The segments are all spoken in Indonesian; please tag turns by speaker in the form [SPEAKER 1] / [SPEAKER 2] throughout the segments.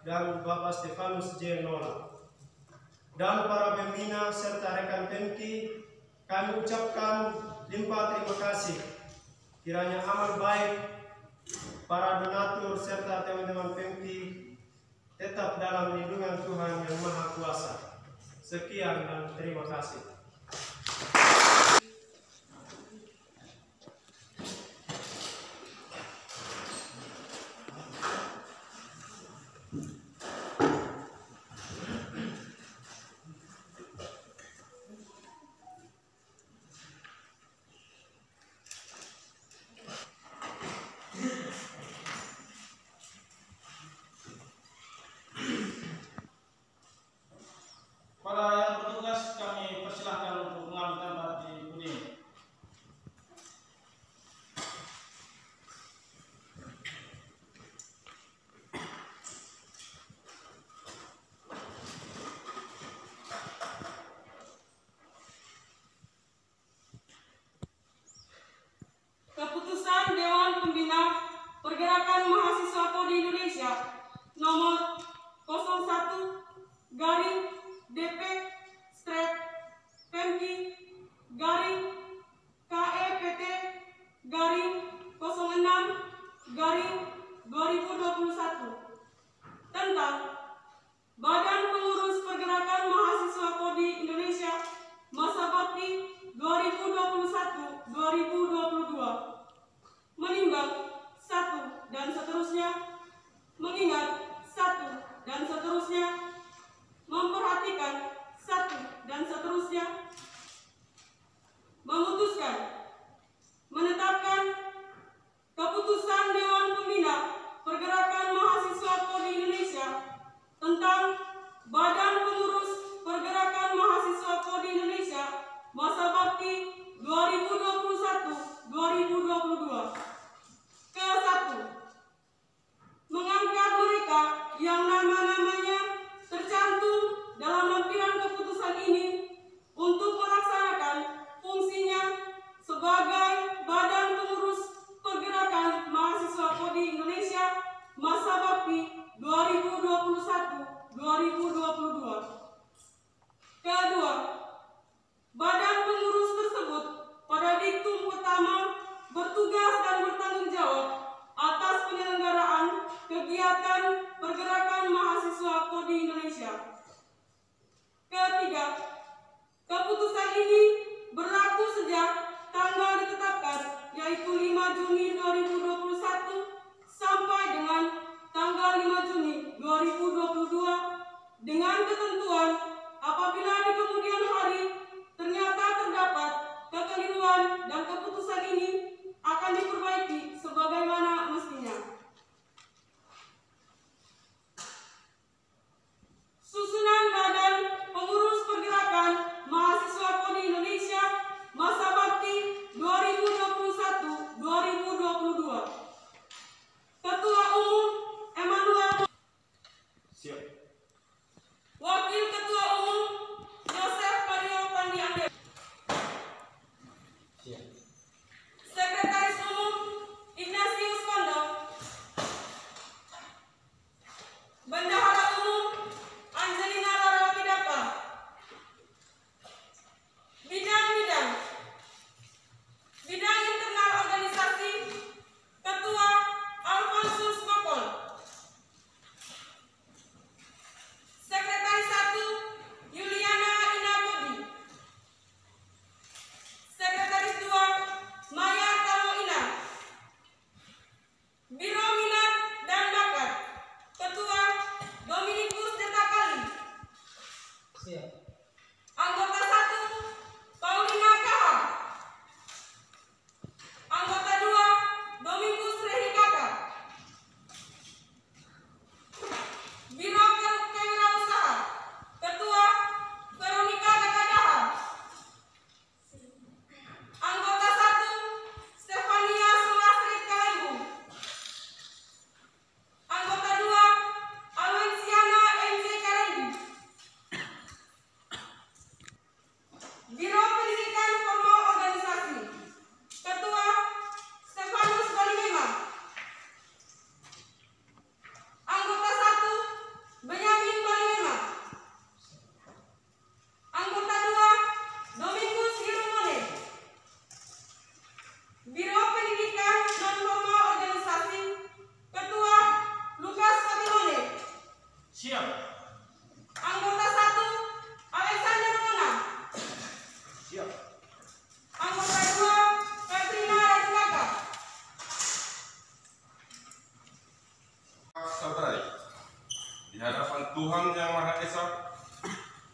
[SPEAKER 1] dan Bapak Stefanus J. Nola. Dan para pembina serta rekan PEMKI, kami ucapkan limpah terima kasih. Kiranya amal baik para donatur serta teman-teman PEMKI tetap dalam lindungan Tuhan Yang Maha Kuasa. Sekian dan terima kasih.
[SPEAKER 2] Para yang bertugas kami persilahkan untuk mengambil tempat di podium.
[SPEAKER 3] Keputusan Dewan Pembina Pergerakan Mahasiswa Kodi Indonesia nomor 01 DP PEMKI KEPT 06/2021 tentang Badan Pengurus Pergerakan Mahasiswa Kodi Indonesia masa bakti 2021-2022 menimbang 1 dan seterusnya, mengingat 1 dan seterusnya, memperhatikan 1 dan seterusnya, memutuskan menetapkan keputusan Dewan Pembina Pergerakan Mahasiswa Kodi Indonesia tentang Badan Pengurus Pergerakan Mahasiswa Kodi Indonesia masa bakti 2021-2022. Ke-1, mengangkat mereka yang nama-namanya tercantum dalam lampiran keputusan ini untuk melaksanakan fungsinya sebagai Badan Pengurus Pergerakan Mahasiswa Kodi Indonesia masa bakti 2021-2022. Kedua, Badan Pengurus tersebut pada diktum pertama bertugas dan bertanggung jawab atas penyelenggaraan kegiatan pergerakan mahasiswa Kodi Indonesia. Ketiga, keputusan ini berlaku sejak tanggal ditetapkan, yaitu 5 Juni 2021 sampai dengan tanggal 5 Juni 2022
[SPEAKER 4] di hadapan Tuhan Yang Maha Esa,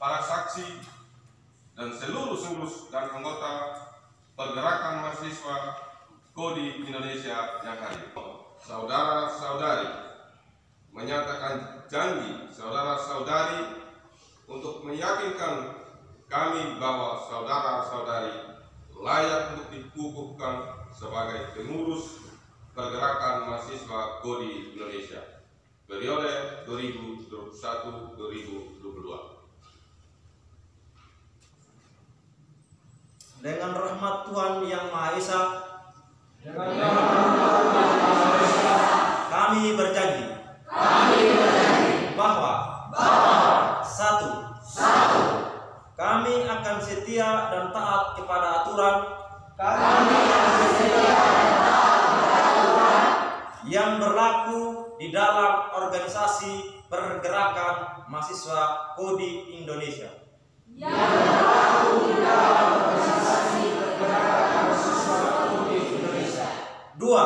[SPEAKER 4] para saksi, dan seluruh dan anggota pergerakan mahasiswa Kodi Indonesia yang hadir. Saudara-saudari menyatakan janji saudara-saudari untuk meyakinkan kami bahwa saudara-saudari layak untuk dikukuhkan sebagai pengurus pergerakan mahasiswa Kodi Indonesia periode 2021-2022.
[SPEAKER 5] Dengan rahmat Tuhan Yang Maha Esa, kami berjanji bahwa satu, kami akan setia dan taat kepada aturan yang berlaku di dalam organisasi pergerakan mahasiswa Kodi Indonesia. Dua,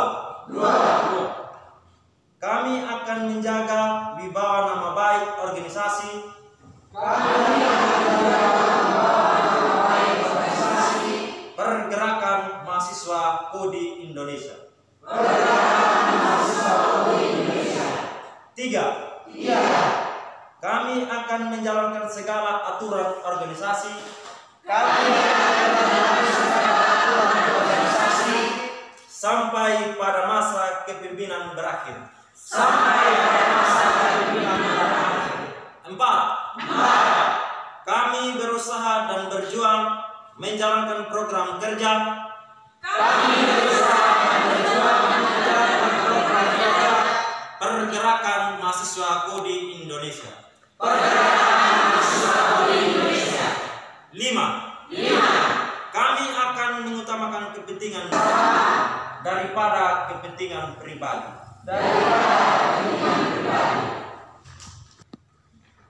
[SPEAKER 5] kami akan menjaga wibawa nama baik organisasi pergerakan mahasiswa Kodi Indonesia. Tiga, kami akan menjalankan segala aturan organisasi sampai pada masa kepemimpinan berakhir. Empat, kami berusaha dan berjuang menjalankan program kerja pergerakan mahasiswa Kodi Indonesia. Lima, kami akan mengutamakan kepentingan daripada kepentingan pribadi.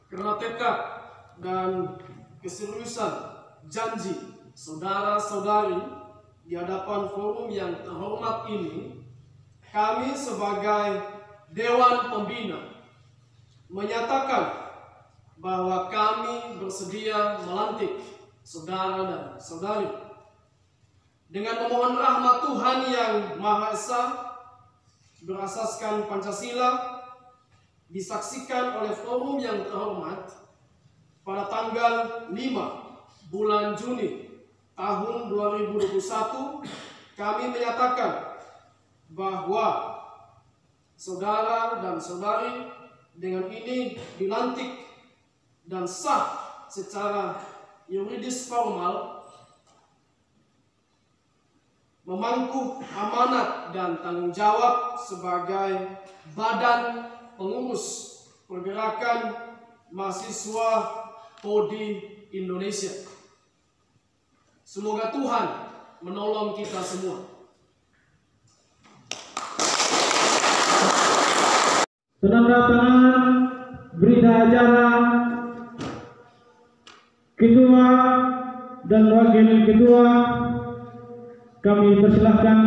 [SPEAKER 6] Karena tekad dan keseriusan janji saudara-saudari di hadapan forum yang terhormat ini, kami sebagai Dewan Pembina menyatakan bahwa kami bersedia melantik saudara dan saudari dengan memohon rahmat Tuhan Yang Maha Esa berasaskan Pancasila, disaksikan oleh forum yang terhormat pada tanggal 5 bulan Juni tahun 2021. Kami menyatakan bahwa saudara dan saudari dengan ini dilantik dan sah secara yuridis formal memangku amanat dan tanggung jawab sebagai badan pengurus pergerakan mahasiswa Kodi Indonesia. Semoga Tuhan menolong kita semua.
[SPEAKER 7] Penandatanganan berita acara ketua dan wakil ketua kami persilahkan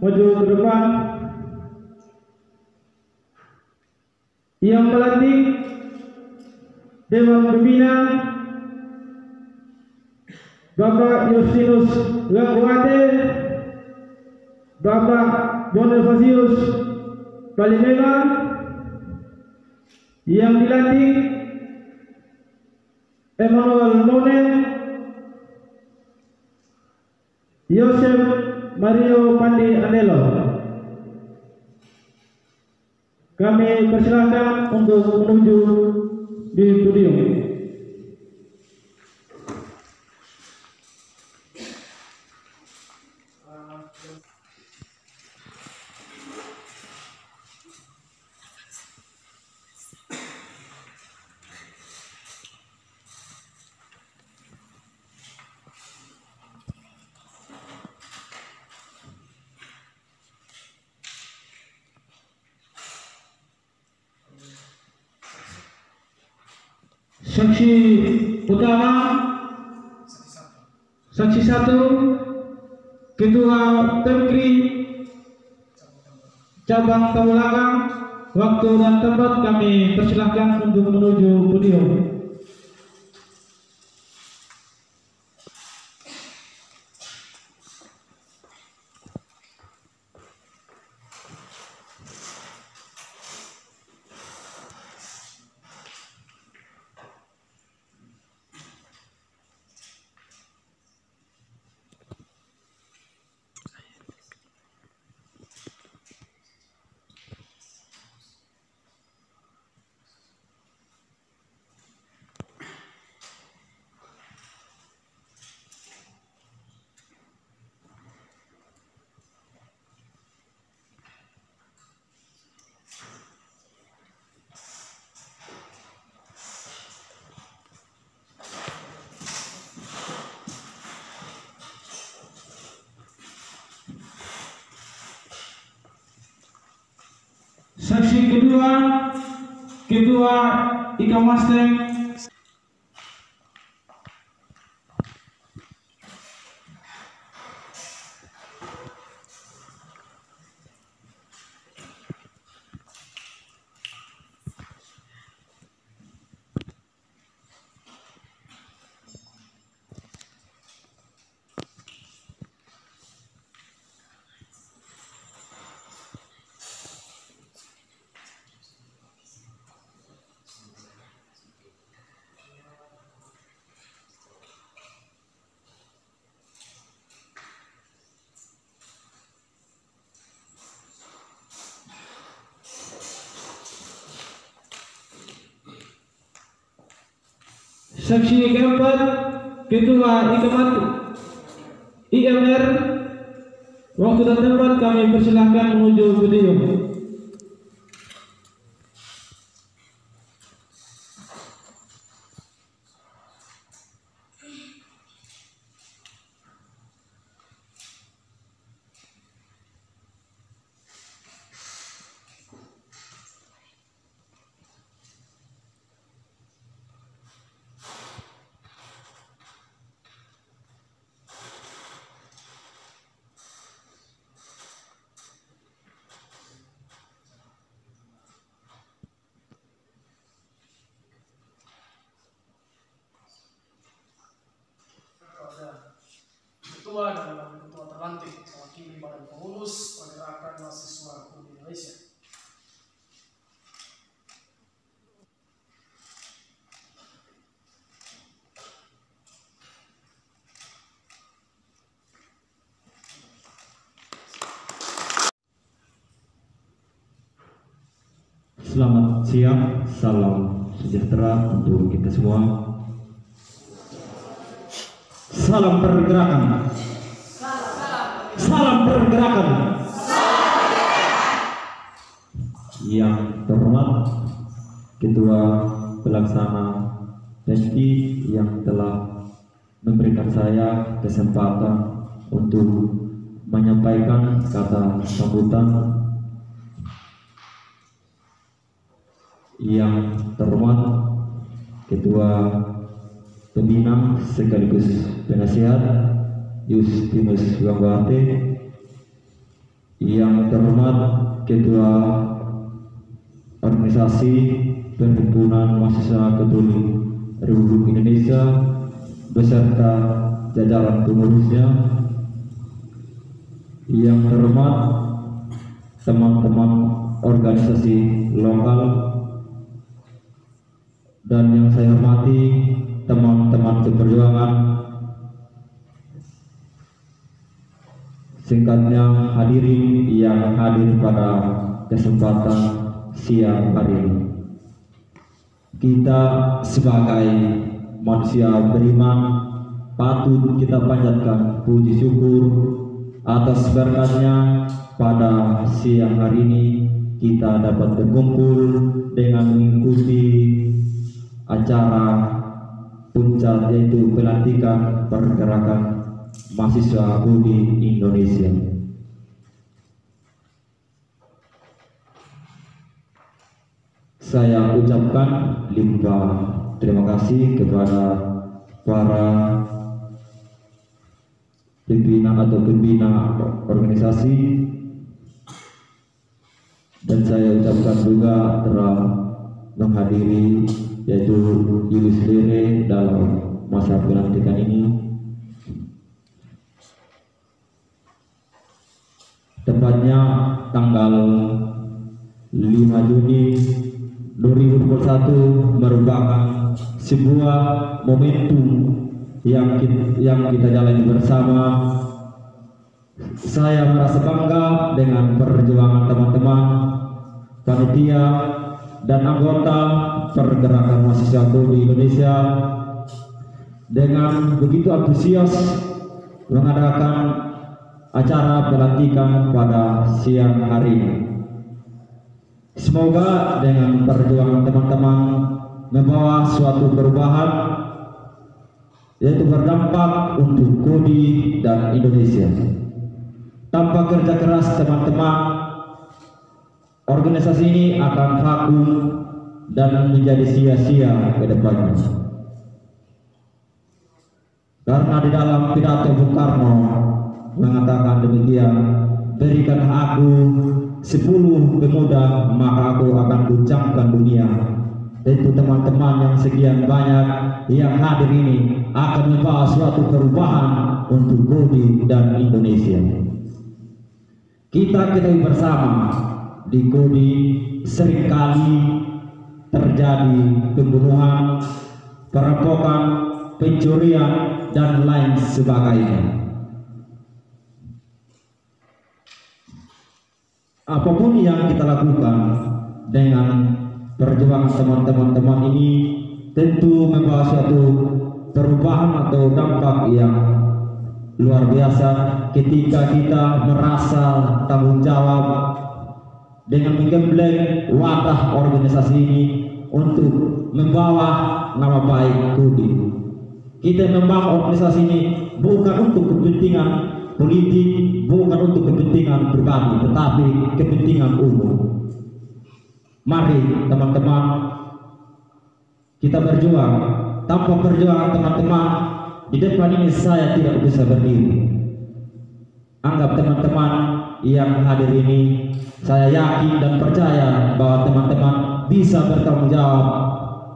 [SPEAKER 7] maju ke depan. Yang melantik Dewan Pembina Bapak Justinus Gangguate, Bapak Bonifasius Kalimega. Yang dilantik Emmanuel Monen, Yosef Mario Pandi Anelo. Kami persilahkan untuk menuju di podium. Saksi utama, saksi satu, Ketua Temkri Cabang Temulawang waktu dan tempat kami persilahkan untuk menuju podium. Saksi kedua, Ketua Ika Masteng. Saksi keempat, Ketua IMR. Waktu dan tempat kami persilahkan menuju podium.
[SPEAKER 6] Ketua dan Ketua terlantik mewakili Badan Pengurus Pergerakan Mahasiswa Kodi Indonesia.
[SPEAKER 7] Selamat siang, salam sejahtera untuk kita semua. Salam pergerakan. Salam pergerakan. Yang terhormat Ketua Pelaksana PEMKI yang telah memberikan saya kesempatan untuk menyampaikan kata sambutan. Yang terhormat Ketua Pembina sekaligus penasihat Justinus Gambarte, yang terhormat Ketua Organisasi Perhimpunan Mahasiswa Katolik Republik Indonesia beserta jajaran pengurusnya, yang terhormat teman-teman organisasi lokal, dan yang saya hormati teman-teman seperjuangan, singkatnya hadirin yang hadir pada kesempatan siang hari ini. Kita sebagai manusia beriman patut kita panjatkan puji syukur atas berkatnya. Pada siang hari ini kita dapat berkumpul dengan mengikuti acara puncak, yaitu pelantikan Pergerakan Mahasiswa Kodi Indonesia. Saya ucapkan limpah terima kasih kepada para pembina atau pembina organisasi dan saya ucapkan juga telah menghadiri yaitu Julius Lire dalam masa pelantikan ini. Tepatnya tanggal 5 Juni 2021 merupakan sebuah momentum yang kita jalani bersama. Saya merasa bangga dengan perjuangan teman-teman panitia dan anggota pergerakan mahasiswa di Indonesia dengan begitu antusias mengadakan acara pelantikan pada siang hari ini. Semoga dengan perjuangan teman-teman membawa suatu perubahan yaitu berdampak untuk Kodi dan Indonesia. Tanpa kerja keras teman-teman, organisasi ini akan vakum dan menjadi sia-sia ke depannya. Karena di dalam pidato Bung Karno mengatakan demikian, berikanlah aku 10 pemuda maka aku akan guncangkan dunia. Tentu teman-teman yang sekian banyak yang hadir ini akan membawa suatu perubahan untuk Kodi dan Indonesia. Kita ketahui bersama di Kodi seringkali terjadi pembunuhan, perampokan, pencurian dan lain sebagainya. Apapun yang kita lakukan dengan perjuangan teman-teman ini tentu membawa suatu perubahan atau dampak yang luar biasa ketika kita merasa tanggung jawab dengan menggembleng wadah organisasi ini untuk membawa nama baik Kodi. Kita membangun organisasi ini bukan untuk kepentingan politik, bukan untuk kepentingan pribadi, tetapi kepentingan umum. Mari teman-teman kita berjuang. Tanpa perjuangan teman-teman, di depan ini saya tidak bisa berdiri. Anggap teman-teman yang hadir ini, saya yakin dan percaya bahwa teman-teman bisa bertanggung jawab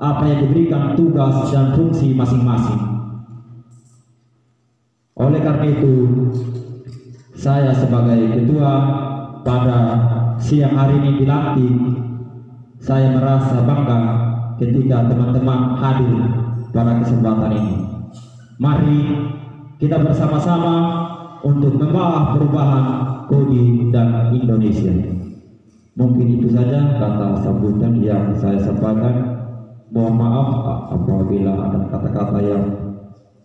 [SPEAKER 7] apa yang diberikan tugas dan fungsi masing-masing. Oleh karena itu, saya sebagai ketua pada siang hari ini dilantik, saya merasa bangga ketika teman-teman hadir pada kesempatan ini. Mari kita bersama-sama untuk membawa perubahan Kodi dan Indonesia. Mungkin itu saja kata sambutan yang saya sampaikan. Mohon maaf apabila ada kata-kata yang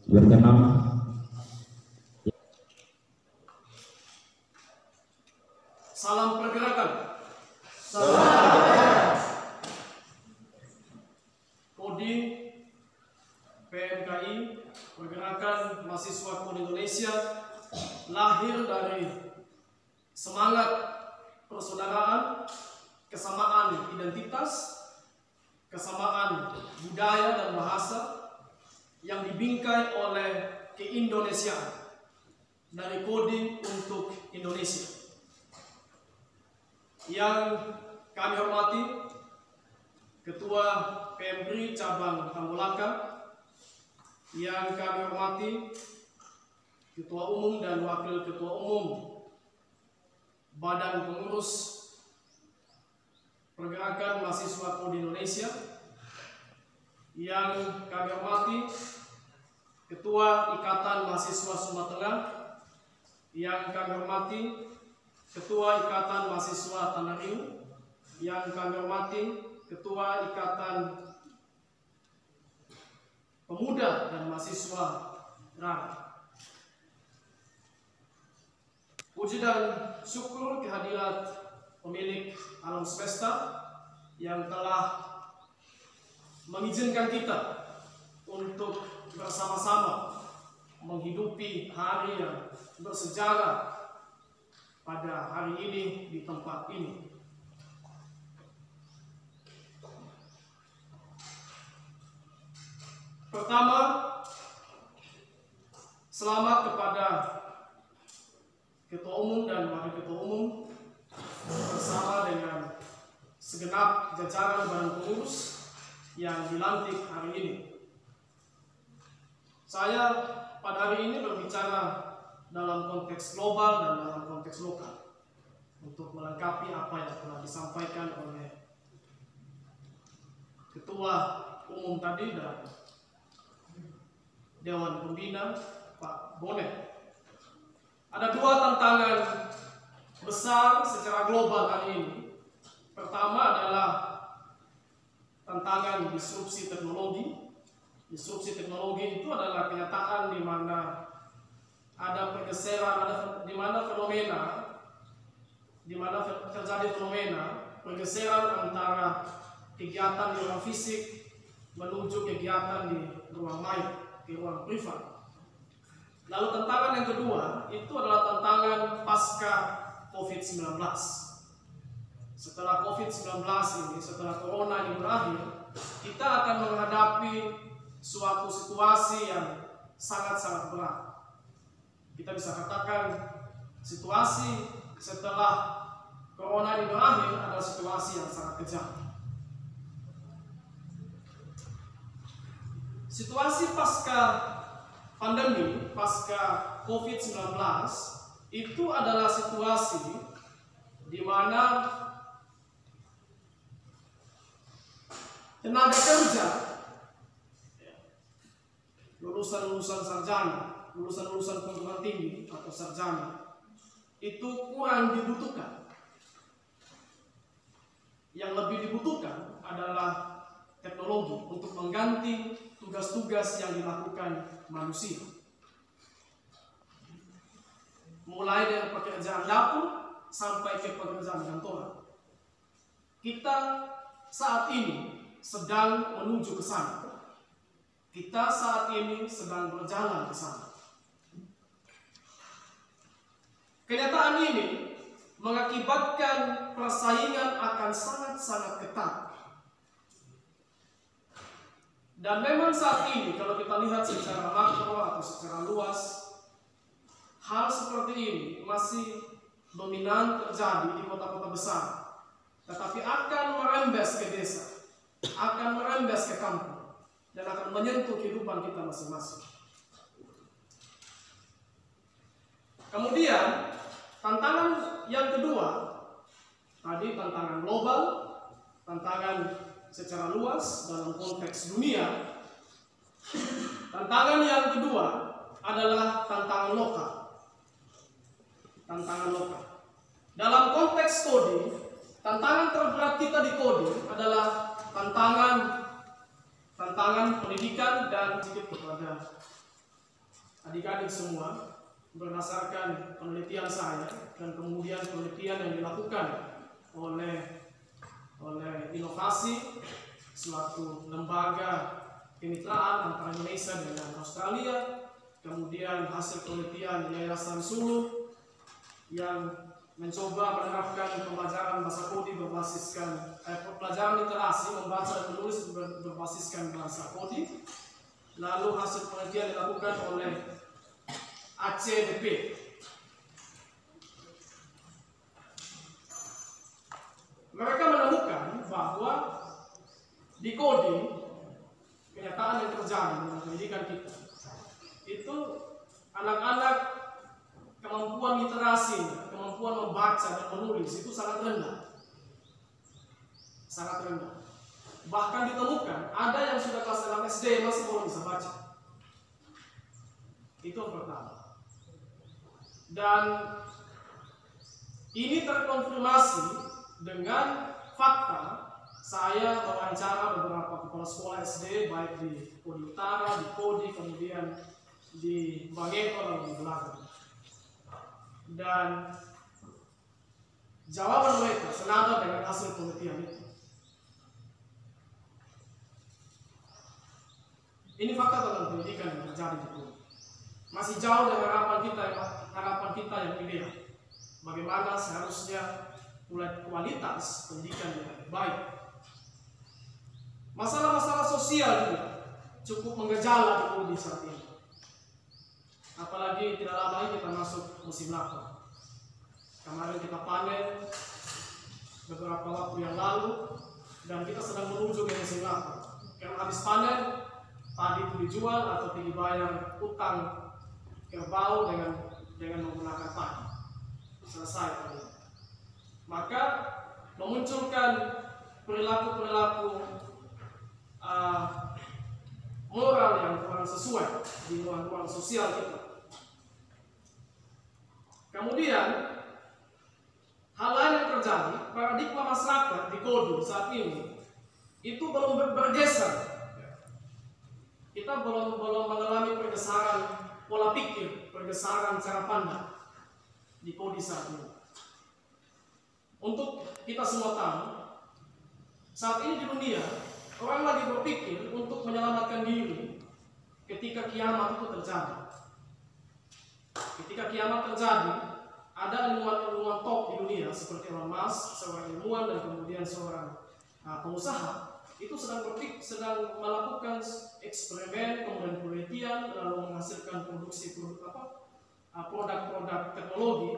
[SPEAKER 7] berkenan.
[SPEAKER 6] Salam pergerakan. Kodi, PMKI, Pergerakan Mahasiswa Kodi Indonesia, lahir dari semangat persaudaraan, kesamaan identitas, kesamaan budaya dan bahasa yang dibingkai oleh keindonesiaan dari Kodi untuk Indonesia. Yang kami hormati Ketua PMPRI Cabang Tambolaka, yang kami hormati Ketua Umum dan Wakil Ketua Umum Badan Pengurus Pergerakan Mahasiswa Kodi Indonesia, yang kami hormati Ketua Ikatan Mahasiswa Sumatera Tengah, yang kami hormati Ketua Ikatan Mahasiswa Tanah Riau, yang kami hormati Ketua Ikatan Pemuda dan Mahasiswa RAI. Puji dan syukur kehadirat pemilik alam semesta yang telah mengizinkan kita untuk bersama-sama menghidupi hari yang bersejarah pada hari ini di tempat ini. Pertama, selamat kepada Ketua Umum dan Wakil Ketua Umum bersama dengan segenap jajaran Badan Pengurus yang dilantik hari ini. Saya pada hari ini berbicara dalam konteks global dan dalam konteks lokal untuk melengkapi apa yang telah disampaikan oleh Ketua Umum tadi dan Dewan Pembina Pak Bonet. Ada dua tantangan besar secara global hari ini. Pertama adalah tantangan disrupsi teknologi. Disrupsi teknologi itu adalah kenyataan di mana ada pergeseran, di mana terjadi fenomena pergeseran antara kegiatan di ruang fisik menuju kegiatan di ruang maya, di ruang privat. Lalu tantangan yang kedua itu adalah tantangan pasca COVID-19. Setelah COVID-19 ini, setelah Corona ini berakhir, kita akan menghadapi suatu situasi yang sangat-sangat berat. Kita bisa katakan situasi setelah Corona ini berakhir adalah situasi yang sangat kejam. Situasi pasca pandemi, pasca COVID-19 itu adalah situasi di mana tenaga kerja, lulusan-lulusan sarjana, lulusan-lulusan perguruan tinggi atau sarjana itu kurang dibutuhkan. Yang lebih dibutuhkan adalah teknologi untuk mengganti tugas-tugas yang dilakukan manusia. Mulai dari pekerjaan dapur sampai ke pekerjaan kantoran. Kita saat ini sedang menuju ke sana. Kita saat ini sedang berjalan ke sana. Kenyataan ini mengakibatkan persaingan akan sangat-sangat ketat. Dan memang saat ini kalau kita lihat secara makro atau secara luas, hal seperti ini masih dominan terjadi di kota-kota besar, tetapi akan merembes ke desa, akan merembes ke kampung, dan akan menyentuh kehidupan kita masing-masing. Kemudian tantangan yang kedua, tadi tantangan global, tantangan secara luas dalam konteks dunia. Tantangan yang kedua adalah tantangan lokal. Tantangan lokal. Dalam konteks kode, tantangan terberat kita di kode adalah tantangan pendidikan dan sedikit kepada adik-adik semua berdasarkan penelitian saya dan kemudian penelitian yang dilakukan oleh Inovasi, suatu lembaga kemitraan antara Indonesia dengan Australia, kemudian hasil penelitian Yayasan Sulu yang mencoba menerapkan pembelajaran bahasa kode berbasiskan pelajaran literasi membaca dan menulis berbasiskan bahasa kode. Lalu hasil penelitian dilakukan oleh ACDP. Mereka menemukan bahwa di kode kenyataan yang terjadi dalam pendidikan kita itu anak-anak kemampuan literasi, kemampuan membaca dan menulis itu sangat rendah. Sangat rendah. Bahkan ditemukan ada yang sudah kelas 6 SD masih belum bisa baca. Itu yang pertama. Dan ini terkonfirmasi dengan fakta saya wawancara beberapa kepala sekolah SD baik di Kodi Utara, di Kodi, kemudian di Bangeto dan di Belaga. Dan jawaban mereka senada dengan hasil penelitian itu. Ini fakta tentang pendidikan yang terjadi di Kodi. Masih jauh dari harapan kita yang ideal. Bagaimana seharusnya kualitas pendidikan yang baik. Masalah-masalah sosial juga cukup menggejala di Kodi saat ini. Apalagi tidak lama lagi kita masuk musim lapar. Kemarin kita panen beberapa waktu yang lalu, dan kita sedang menuju ke musim lapar. Karena habis panen, padi itu dijual atau dibayar utang kerbau dengan menggunakan padi. Selesai padi. Maka memunculkan perilaku-perilaku moral yang kurang sesuai di ruang-ruang sosial kita. Kemudian hal lain yang terjadi, paradigma masyarakat di Kodim saat ini itu belum bergeser. Kita belum mengalami pergeseran pola pikir, pergeseran cara pandang di Kodim saat ini. Untuk kita semua tahu, saat ini di dunia orang lagi berpikir untuk menyelamatkan diri ketika kiamat itu terjadi. Ketika kiamat terjadi, ada ilmuwan-ilmuwan top di dunia seperti Elon Musk, seorang ilmuwan dan kemudian seorang pengusaha, itu sedang melakukan eksperimen, kemudian penelitian, lalu menghasilkan produk-produk teknologi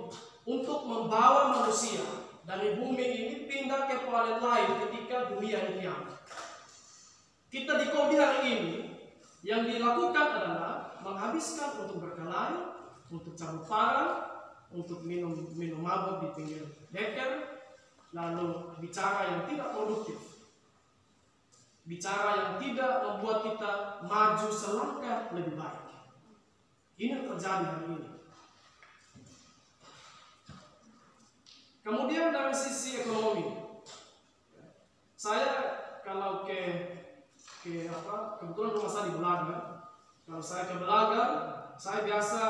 [SPEAKER 6] untuk membawa manusia dari bumi ini pindah ke planet lain ketika dunia ini kiamat. Kita di Kodim hari ini yang dilakukan adalah menghabiskan untuk berkelahi, untuk cabut parang, untuk minum mabuk di pinggir deker, lalu bicara yang tidak produktif, bicara yang tidak membuat kita maju selangkah lebih baik. Ini yang terjadi hari ini. Kemudian dari sisi ekonomi, saya kalau kebetulan rumah saya di Belaga. Kalau saya ke Belaga, saya biasa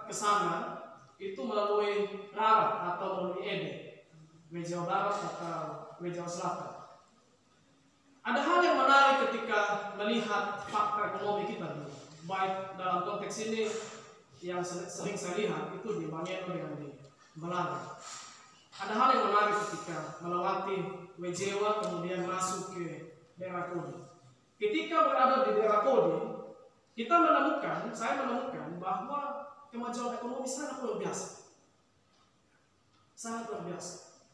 [SPEAKER 6] ke sana itu melalui Rara atau melalui Ede, Jawa Barat atau Jawa Selatan. Ada hal yang menarik ketika melihat fakta ekonomi kita, baik dalam konteks ini yang sering saya lihat itu di Mangeno dengan di Belaga. Ada hal yang menarik ketika melewati Wejewa kemudian masuk ke daerah Kodim. Ketika berada di daerah Kodim, saya menemukan bahwa kemajuan ekonomi sangat luar biasa. Sangat luar biasa.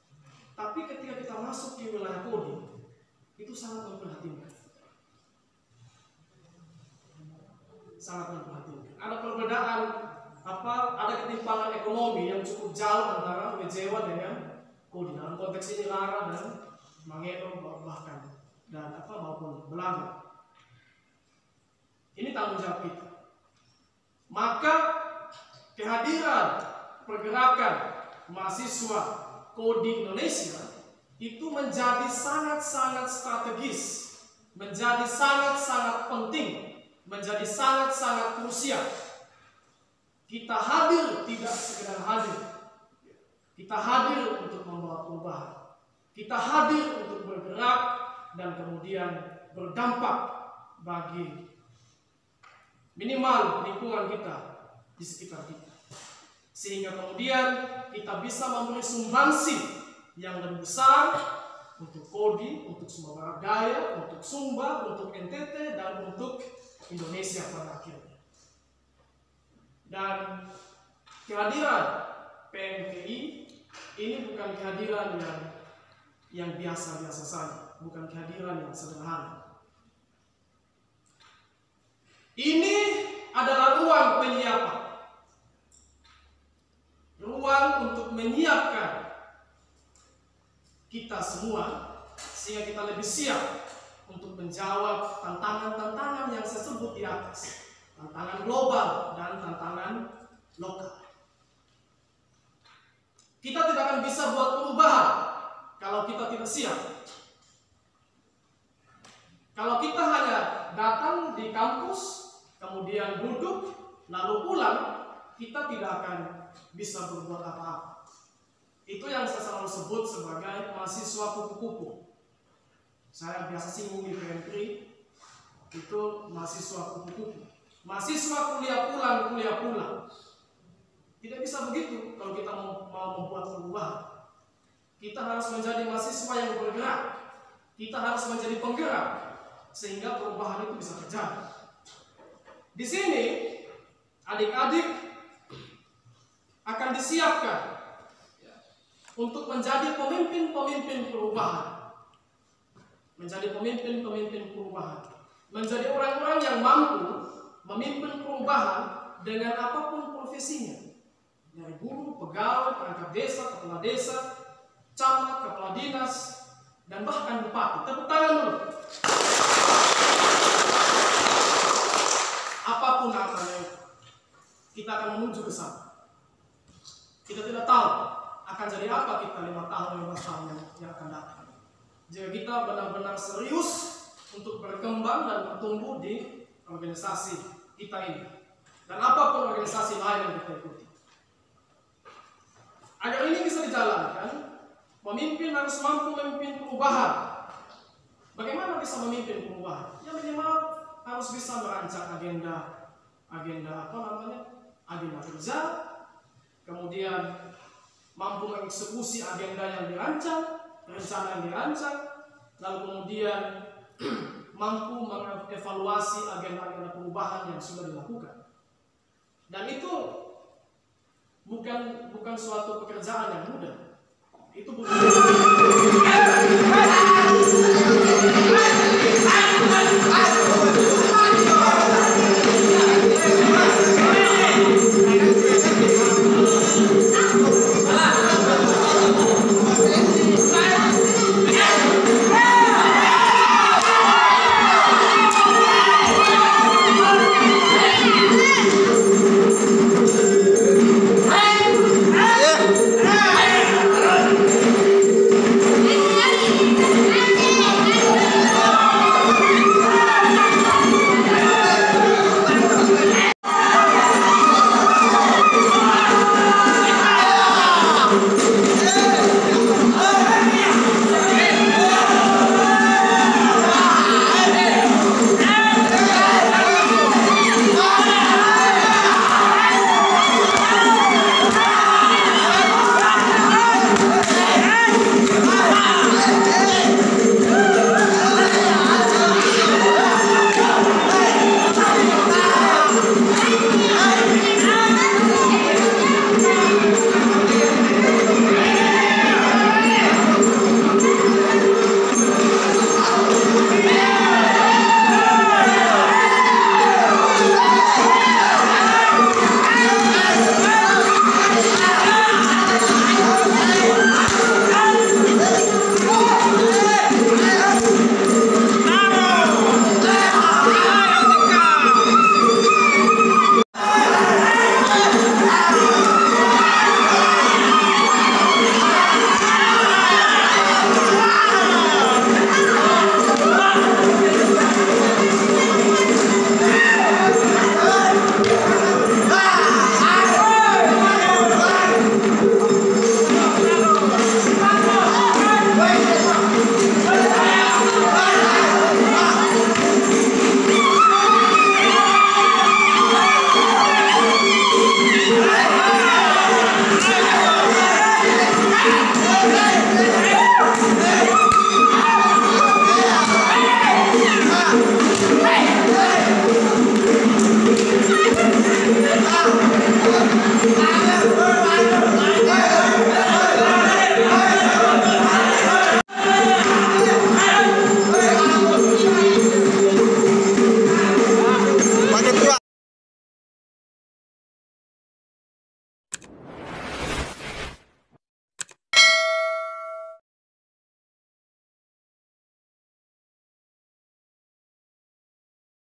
[SPEAKER 6] Tapi ketika kita masuk ke wilayah Kodim, itu sangat memprihatinkan. Sangat memprihatinkan. Ada perbedaan, ada ketimpangan ekonomi yang cukup jauh antara Wejewa dengan Kodim. Dalam konteks ini Lara dan Mangeno bahkan maupun Belaga. Ini tanggung jawab kita. Maka kehadiran pergerakan mahasiswa Kodim Indonesia itu menjadi sangat-sangat strategis, menjadi sangat-sangat penting, menjadi sangat-sangat krusial. Kita hadir tidak sekedar hadir. Kita hadir untuk membawa perubahan. Kita hadir untuk bergerak dan kemudian berdampak bagi minimal lingkungan kita di sekitar kita. Sehingga kemudian kita bisa memberi sumbangsi yang lebih besar untuk Kodim, untuk Sumatera Barat Daya, untuk Sumba, untuk NTT, dan untuk Indonesia pada akhirnya. Dan kehadiran PMPI ini bukan kehadiran yang biasa-biasa saja, bukan kehadiran yang sederhana. Ini adalah ruang penyiapan, ruang untuk menyiapkan kita semua sehingga kita lebih siap untuk menjawab tantangan-tantangan yang saya sebut di atas, tantangan global dan tantangan lokal. Kita tidak akan bisa buat perubahan kalau kita tidak siap. Kalau kita hanya datang di kampus, kemudian duduk, lalu pulang, kita tidak akan bisa berbuat apa-apa. Itu yang saya selalu sebut sebagai mahasiswa kupu-kupu. Saya biasa singgung di PMP, itu mahasiswa kupu-kupu. Mahasiswa kuliah pulang. Tidak bisa begitu kalau kita mau membuat perubahan. Kita harus menjadi mahasiswa yang bergerak. Kita harus menjadi penggerak sehingga perubahan itu bisa terjadi. Di sini adik-adik akan disiapkan untuk menjadi pemimpin-pemimpin perubahan. Menjadi pemimpin-pemimpin perubahan. Menjadi orang-orang yang mampu memimpin perubahan dengan apapun profesinya. Dari guru, pegawai, perangkat desa, kepala desa, camat, kepala dinas, dan bahkan bupati. Tepuk tangan dulu. Apapun namanya, kita akan menuju ke sana. Kita tidak tahu akan jadi apa kita 5 tahun, 15 tahun yang akan datang. Jika kita benar-benar serius untuk berkembang dan bertumbuh di organisasi kita ini. Dan apapun organisasi lain yang kita ikuti. Agar ini bisa dijalankan, pemimpin harus mampu memimpin perubahan. Bagaimana bisa memimpin perubahan? Ya minimal harus bisa merancang agenda agenda kerja, kemudian mampu mengeksekusi agenda yang dirancang, rencana yang dirancang, lalu kemudian mampu mengevaluasi agenda-agenda perubahan yang sudah dilakukan. Dan itu bukan suatu pekerjaan yang mudah. Itu bukan